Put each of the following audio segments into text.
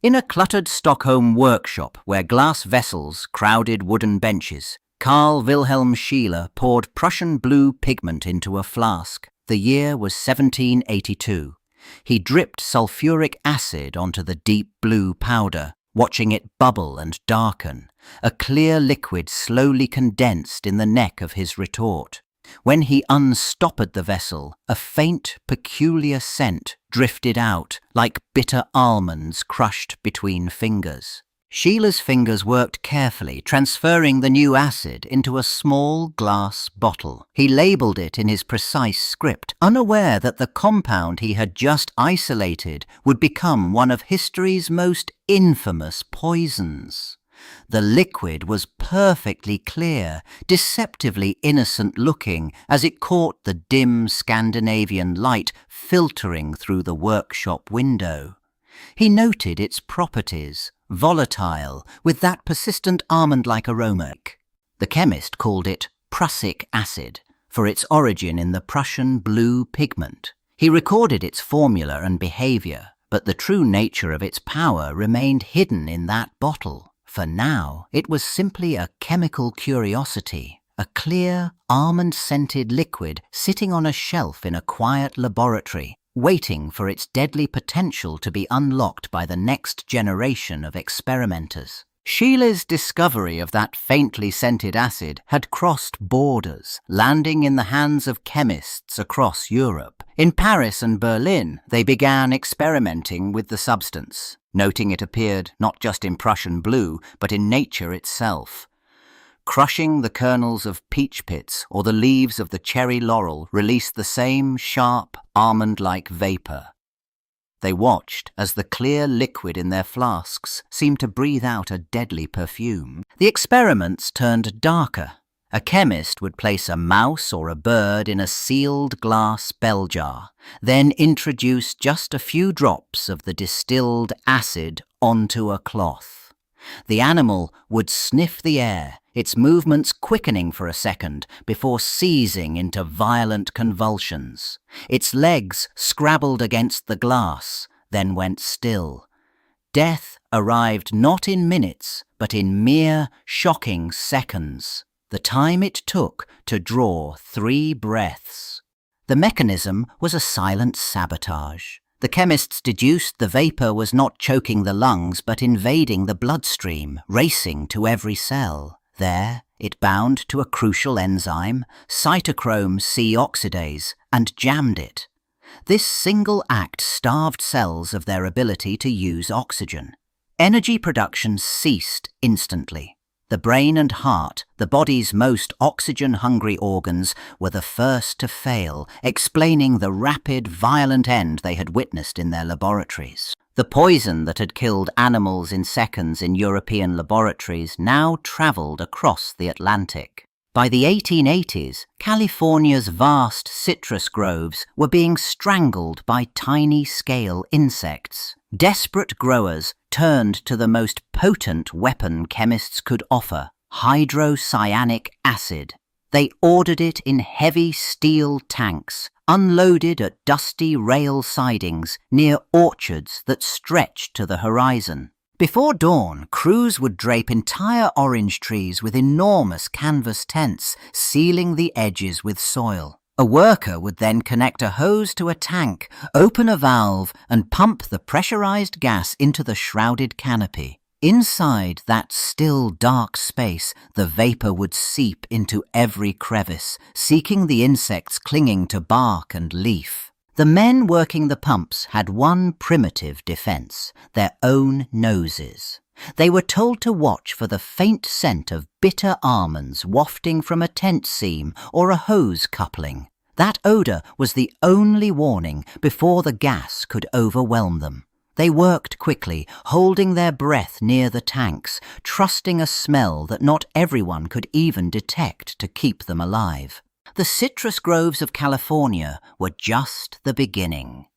In a cluttered Stockholm workshop where glass vessels crowded wooden benches, Carl Wilhelm Scheele poured Prussian blue pigment into a flask. The year was 1782. He dripped sulfuric acid onto the deep blue powder, watching it bubble and darken. A clear liquid slowly condensed in the neck of his retort. When he unstoppered the vessel, a faint, peculiar scent drifted out, like bitter almonds crushed between fingers. Scheele's fingers worked carefully, transferring the new acid into a small glass bottle. He labelled it in his precise script, unaware that the compound he had just isolated would become one of history's most infamous poisons. The liquid was perfectly clear, deceptively innocent-looking as it caught the dim Scandinavian light filtering through the workshop window. He noted its properties, volatile, with that persistent almond-like aroma. The chemist called it prussic acid, for its origin in the Prussian blue pigment. He recorded its formula and behaviour, but the true nature of its power remained hidden in that bottle. For now, it was simply a chemical curiosity, a clear, almond-scented liquid sitting on a shelf in a quiet laboratory, waiting for its deadly potential to be unlocked by the next generation of experimenters. Scheele's discovery of that faintly scented acid had crossed borders, landing in the hands of chemists across Europe. In Paris and Berlin, they began experimenting with the substance, noting it appeared not just in Prussian blue, but in nature itself. Crushing the kernels of peach pits or the leaves of the cherry laurel released the same sharp, almond-like vapour. They watched as the clear liquid in their flasks seemed to breathe out a deadly perfume. The experiments turned darker. A chemist would place a mouse or a bird in a sealed glass bell jar, then introduce just a few drops of the distilled acid onto a cloth. The animal would sniff the air, its movements quickening for a second before seizing into violent convulsions. Its legs scrabbled against the glass, then went still. Death arrived not in minutes, but in mere, shocking seconds. The time it took to draw 3 breaths. The mechanism was a silent sabotage. The chemists deduced the vapour was not choking the lungs but invading the bloodstream, racing to every cell. There, it bound to a crucial enzyme, cytochrome C oxidase, and jammed it. This single act starved cells of their ability to use oxygen. Energy production ceased instantly. The brain and heart, the body's most oxygen-hungry organs, were the first to fail, explaining the rapid, violent end they had witnessed in their laboratories. The poison that had killed animals in seconds in European laboratories now travelled across the Atlantic. By the 1880s, California's vast citrus groves were being strangled by tiny scale insects. Desperate growers turned to the most potent weapon chemists could offer, hydrocyanic acid. They ordered it in heavy steel tanks, unloaded at dusty rail sidings near orchards that stretched to the horizon. Before dawn, crews would drape entire orange trees with enormous canvas tents, sealing the edges with soil. A worker would then connect a hose to a tank, open a valve, and pump the pressurized gas into the shrouded canopy. Inside that still dark space, the vapor would seep into every crevice, seeking the insects clinging to bark and leaf. The men working the pumps had one primitive defense: their own noses. They were told to watch for the faint scent of bitter almonds wafting from a tent seam or a hose coupling. That odor was the only warning before the gas could overwhelm them. They worked quickly, holding their breath near the tanks, trusting a smell that not everyone could even detect to keep them alive. The citrus groves of California were just the beginning.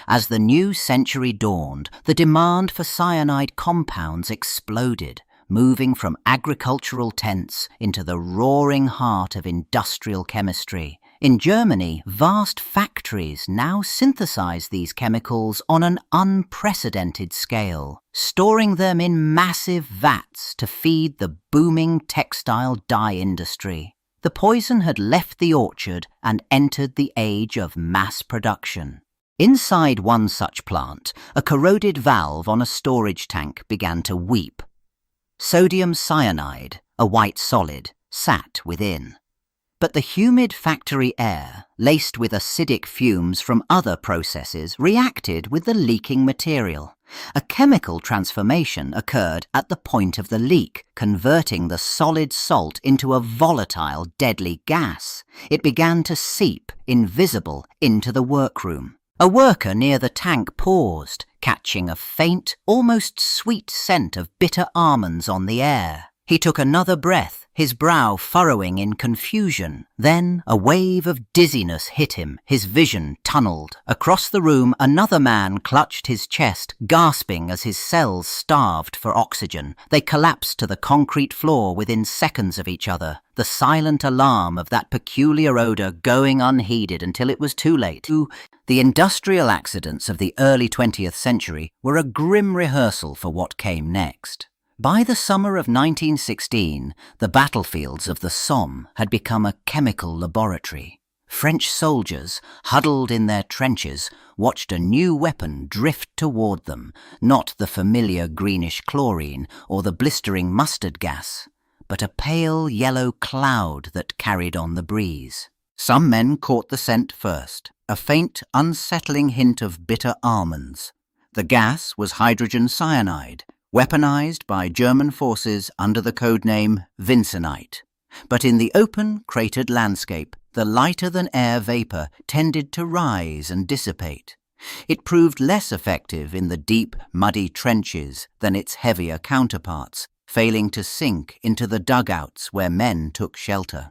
As the new century dawned, the demand for cyanide compounds exploded, moving from agricultural tents into the roaring heart of industrial chemistry. In Germany, vast factories now synthesize these chemicals on an unprecedented scale, storing them in massive vats to feed the booming textile dye industry. The poison had left the orchard and entered the age of mass production. Inside one such plant, a corroded valve on a storage tank began to weep. Sodium cyanide, a white solid, sat within. But the humid factory air, laced with acidic fumes from other processes, reacted with the leaking material. A chemical transformation occurred at the point of the leak, converting the solid salt into a volatile, deadly gas. It began to seep, invisible, into the workroom. A worker near the tank paused, catching a faint, almost sweet scent of bitter almonds on the air. He took another breath, his brow furrowing in confusion. Then a wave of dizziness hit him, his vision tunneled. Across the room, another man clutched his chest, gasping as his cells starved for oxygen. They collapsed to the concrete floor within seconds of each other, the silent alarm of that peculiar odor going unheeded until it was too late. The industrial accidents of the early 20th century were a grim rehearsal for what came next. By the summer of 1916, the battlefields of the Somme had become a chemical laboratory. French soldiers, huddled in their trenches, watched a new weapon drift toward them, not the familiar greenish chlorine or the blistering mustard gas, but a pale yellow cloud that carried on the breeze. Some men caught the scent first, a faint, unsettling hint of bitter almonds. The gas was hydrogen cyanide, weaponized by German forces under the codename Vincenite. But in the open, cratered landscape, the lighter-than-air vapor tended to rise and dissipate. It proved less effective in the deep, muddy trenches than its heavier counterparts, failing to sink into the dugouts where men took shelter.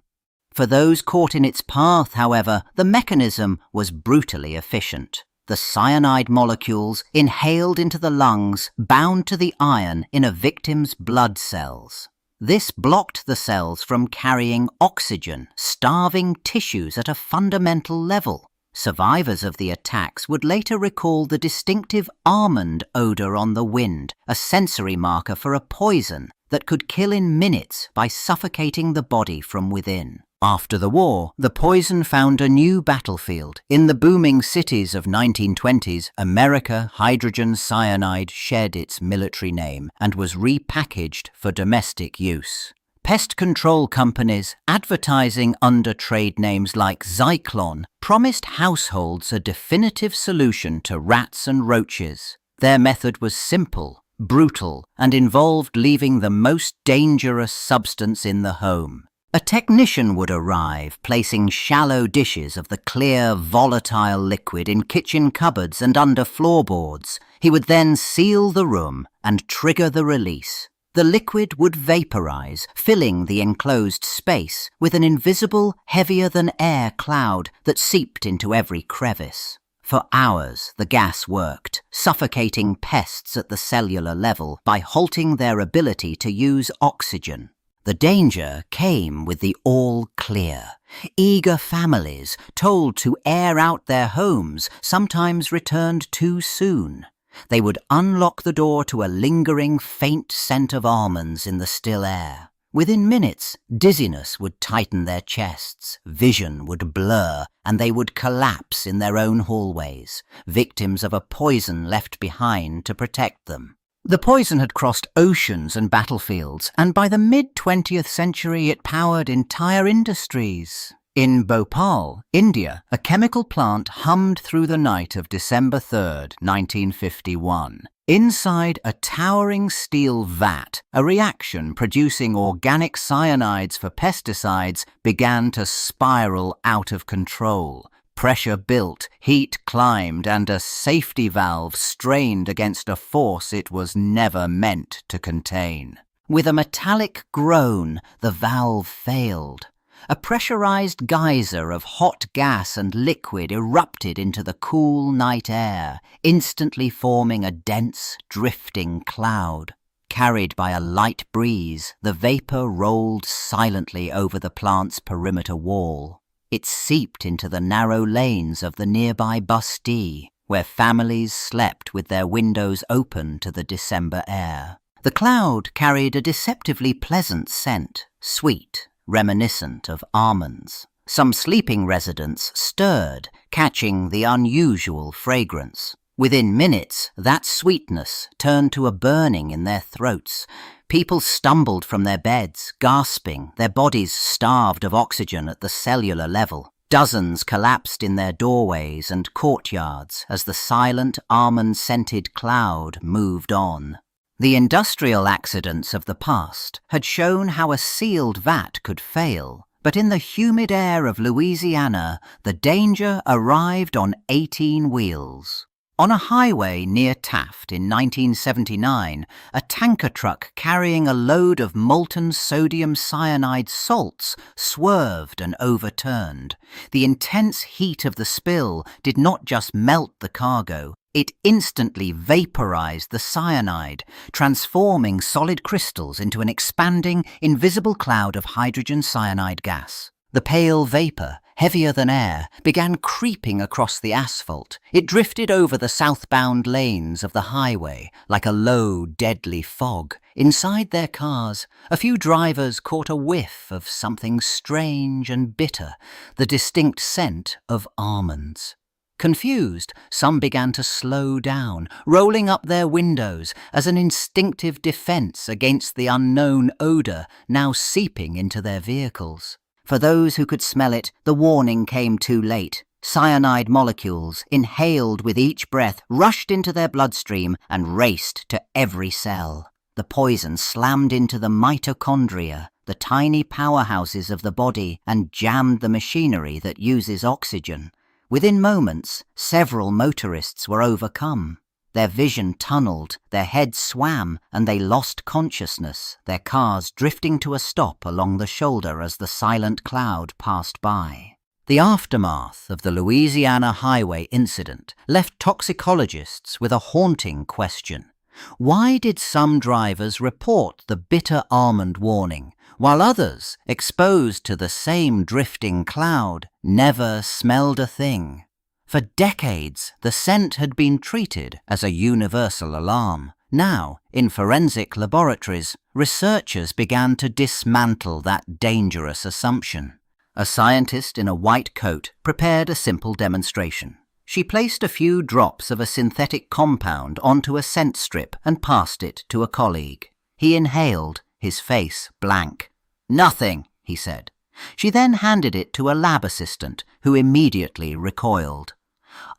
For those caught in its path, however, the mechanism was brutally efficient. The cyanide molecules, inhaled into the lungs, bound to the iron in a victim's blood cells. This blocked the cells from carrying oxygen, starving tissues at a fundamental level. Survivors of the attacks would later recall the distinctive almond odor on the wind, a sensory marker for a poison that could kill in minutes by suffocating the body from within. After the war, the poison found a new battlefield. In the booming cities of 1920s, America, hydrogen cyanide shed its military name and was repackaged for domestic use. Pest control companies, advertising under trade names like Zyklon, promised households a definitive solution to rats and roaches. Their method was simple, brutal, and involved leaving the most dangerous substance in the home. A technician would arrive, placing shallow dishes of the clear, volatile liquid in kitchen cupboards and under floorboards. He would then seal the room and trigger the release. The liquid would vaporize, filling the enclosed space with an invisible, heavier-than-air cloud that seeped into every crevice. For hours, the gas worked, suffocating pests at the cellular level by halting their ability to use oxygen. The danger came with the all clear. Eager families, told to air out their homes, sometimes returned too soon. They would unlock the door to a lingering, faint scent of almonds in the still air. Within minutes, dizziness would tighten their chests, vision would blur, and they would collapse in their own hallways, victims of a poison left behind to protect them. The poison had crossed oceans and battlefields, and by the mid-20th century it powered entire industries. In Bhopal, India, a chemical plant hummed through the night of December 3rd, 1951. Inside a towering steel vat, a reaction producing organic cyanides for pesticides began to spiral out of control. Pressure built, heat climbed, and a safety valve strained against a force it was never meant to contain. With a metallic groan, the valve failed. A pressurized geyser of hot gas and liquid erupted into the cool night air, instantly forming a dense, drifting cloud. Carried by a light breeze, the vapor rolled silently over the plant's perimeter wall. It seeped into the narrow lanes of the nearby bustee, where families slept with their windows open to the December air. The cloud carried a deceptively pleasant scent, sweet, reminiscent of almonds. Some sleeping residents stirred, catching the unusual fragrance. Within minutes, that sweetness turned to a burning in their throats. People stumbled from their beds, gasping, their bodies starved of oxygen at the cellular level. Dozens collapsed in their doorways and courtyards as the silent, almond-scented cloud moved on. The industrial accidents of the past had shown how a sealed vat could fail, but in the humid air of Louisiana, the danger arrived on 18 wheels. On a highway near Taft in 1979, a tanker truck carrying a load of molten sodium cyanide salts swerved and overturned. The intense heat of the spill did not just melt the cargo, it instantly vaporized the cyanide, transforming solid crystals into an expanding, invisible cloud of hydrogen cyanide gas. The pale vapor, heavier than air, began creeping across the asphalt. It drifted over the southbound lanes of the highway like a low, deadly fog. Inside their cars, a few drivers caught a whiff of something strange and bitter, the distinct scent of almonds. Confused, some began to slow down, rolling up their windows as an instinctive defense against the unknown odor now seeping into their vehicles. For those who could smell it, the warning came too late. Cyanide molecules, inhaled with each breath, rushed into their bloodstream and raced to every cell. The poison slammed into the mitochondria, the tiny powerhouses of the body, and jammed the machinery that uses oxygen. Within moments, several motorists were overcome. Their vision tunneled, their heads swam, and they lost consciousness, their cars drifting to a stop along the shoulder as the silent cloud passed by. The aftermath of the Louisiana highway incident left toxicologists with a haunting question. Why did some drivers report the bitter almond warning, while others, exposed to the same drifting cloud, never smelled a thing? For decades, the scent had been treated as a universal alarm. Now, in forensic laboratories, researchers began to dismantle that dangerous assumption. A scientist in a white coat prepared a simple demonstration. She placed a few drops of a synthetic compound onto a scent strip and passed it to a colleague. He inhaled, his face blank. "Nothing," he said. She then handed it to a lab assistant, who immediately recoiled.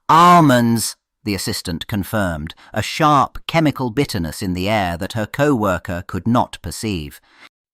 "Almonds," the assistant confirmed, a sharp chemical bitterness in the air that her co-worker could not perceive.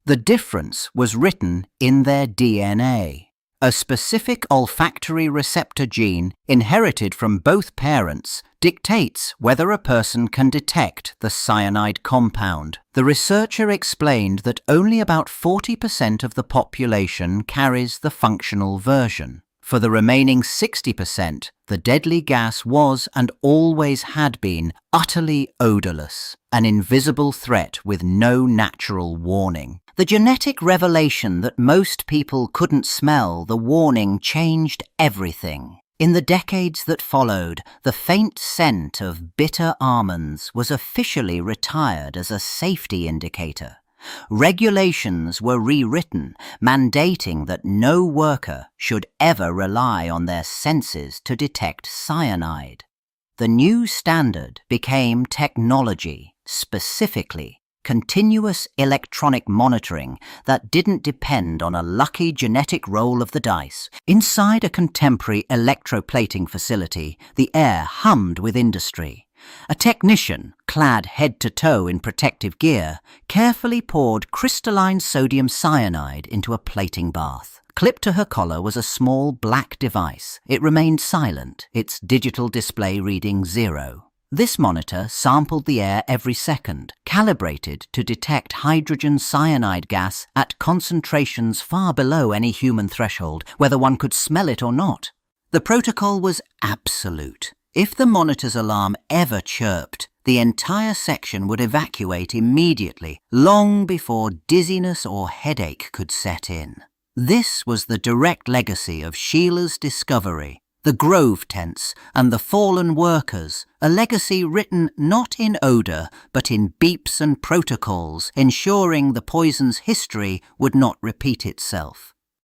The difference was written in their DNA. A specific olfactory receptor gene, inherited from both parents, dictates whether a person can detect the cyanide compound. The researcher explained that only about 40% of the population carries the functional version. For the remaining 60%, the deadly gas was and always had been utterly odorless, an invisible threat with no natural warning. The genetic revelation that most people couldn't smell the warning changed everything. In the decades that followed, the faint scent of bitter almonds was officially retired as a safety indicator. Regulations were rewritten, mandating that no worker should ever rely on their senses to detect cyanide. The new standard became technology, specifically continuous electronic monitoring that didn't depend on a lucky genetic roll of the dice. Inside a contemporary electroplating facility, the air hummed with industry. A technician, clad head to toe in protective gear, carefully poured crystalline sodium cyanide into a plating bath. Clipped to her collar was a small black device. It remained silent, its digital display reading 0. This monitor sampled the air every second, calibrated to detect hydrogen cyanide gas at concentrations far below any human threshold, whether one could smell it or not. The protocol was absolute. If the monitor's alarm ever chirped, the entire section would evacuate immediately, long before dizziness or headache could set in. This was the direct legacy of Sheila's discovery, the Grove tents and the fallen workers, a legacy written not in odour but in beeps and protocols, ensuring the poison's history would not repeat itself.